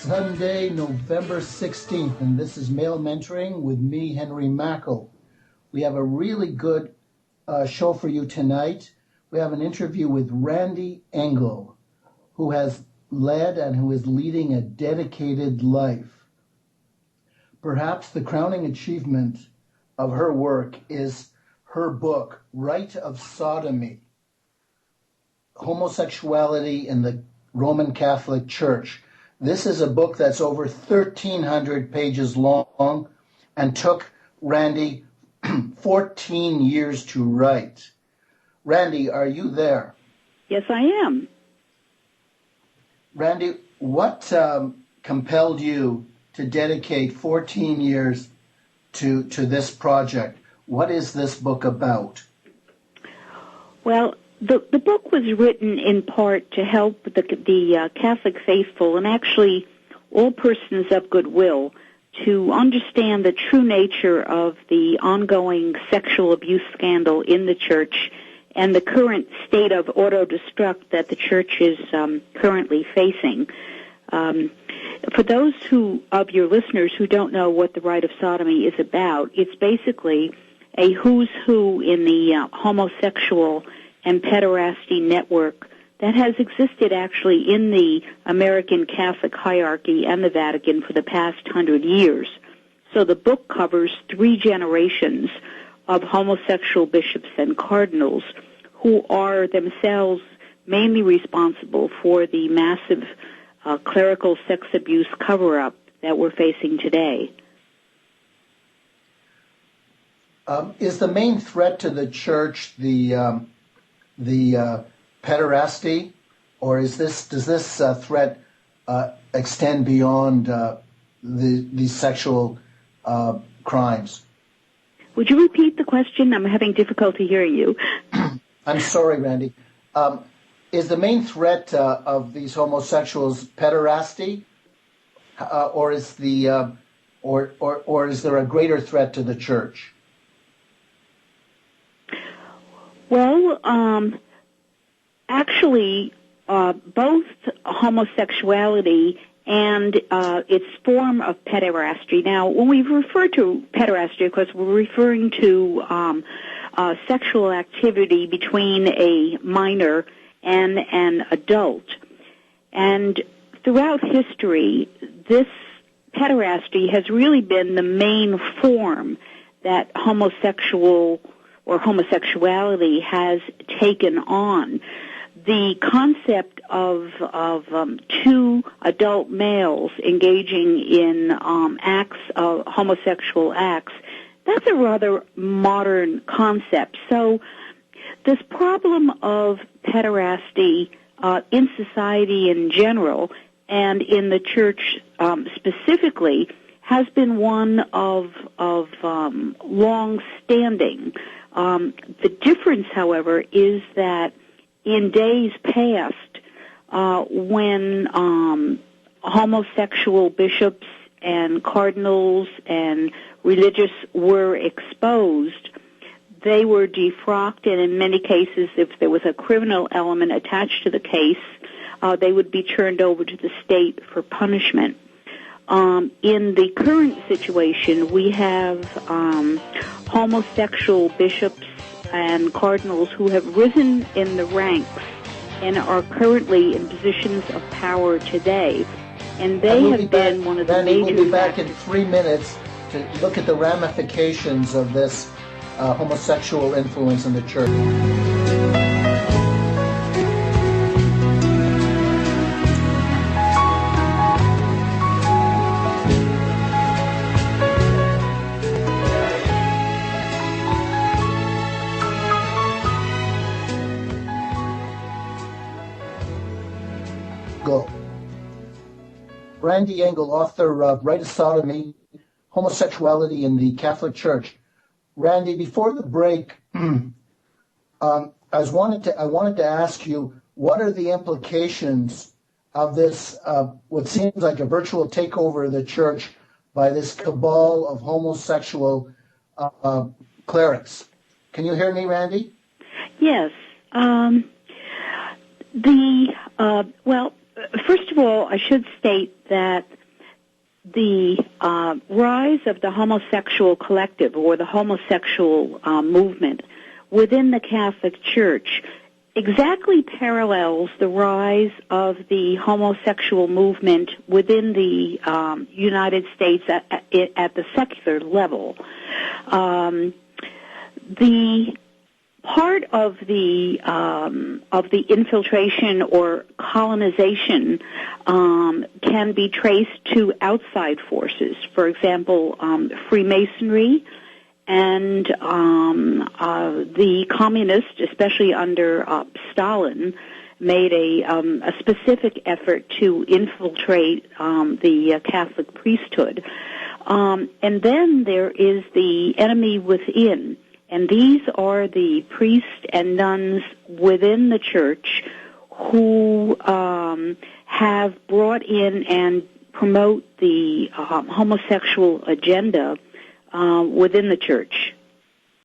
Sunday, November 16th, and this is Male Mentoring with me, Henry Mackel. We have a really good show for you tonight. We have an interview with Randy Engel, who has led and who is leading a dedicated life. Perhaps the crowning achievement of her work is her book, Rite of Sodomy, Homosexuality in the Roman Catholic Church. This is a book that's over 1,300 pages long and took Randy 14 years to write. Randy, are you there? Yes, I am. Randy, what compelled you to dedicate 14 years to this project? What is this book about? Well, the book was written in part to help the Catholic faithful and actually all persons of goodwill to understand the true nature of the ongoing sexual abuse scandal in the church and the current state of auto-destruct that the church is currently facing. For those of your listeners who don't know what the Rite of Sodomy is about, it's basically a who's who in the homosexual and pederasty network that has existed actually in the American Catholic hierarchy and the Vatican for the past 100 years. So the book covers 3 generations of homosexual bishops and cardinals who are themselves mainly responsible for the massive clerical sex abuse cover-up that we're facing today. Is the main threat to the church the pederasty, or does this threat extend beyond the sexual crimes? Would you repeat the question? I'm having difficulty hearing you. I'm sorry, Randy. Is the main threat of these homosexuals pederasty, or is there a greater threat to the church? Well, actually, both homosexuality and its form of pederasty. Now, when we refer to pederasty, of course, we're referring to sexual activity between a minor and an adult. And throughout history, this pederasty has really been the main form that homosexuality has taken on. The concept of 2 adult males engaging in homosexual acts, that's a rather modern concept. So this problem of pederasty in society in general and in the church specifically has been one of long-standing. The difference, however, is that in days past, when homosexual bishops and cardinals and religious were exposed, they were defrocked, and in many cases, if there was a criminal element attached to the case, they would be turned over to the state for punishment. In the current situation, we have homosexual bishops and cardinals who have risen in the ranks and are currently in positions of power today. And they have been one of the major... We'll be back in 3 minutes to look at the ramifications of this homosexual influence in the church. Go. Randy Engel, author of Rite of Sodomy, Homosexuality in the Catholic Church. Randy, before the break, I wanted to ask you, what are the implications of this, what seems like a virtual takeover of the church by this cabal of homosexual clerics? Can you hear me, Randy? Yes. Well, first of all, I should state that the rise of the homosexual collective or the homosexual movement within the Catholic Church exactly parallels the rise of the homosexual movement within the United States at the secular level. The part of the infiltration or colonization can be traced to outside forces. For example, Freemasonry and the communists, especially under Stalin, made a specific effort to infiltrate the Catholic priesthood. And then there is the enemy within. And these are the priests and nuns within the church who have brought in and promote the homosexual agenda within the church.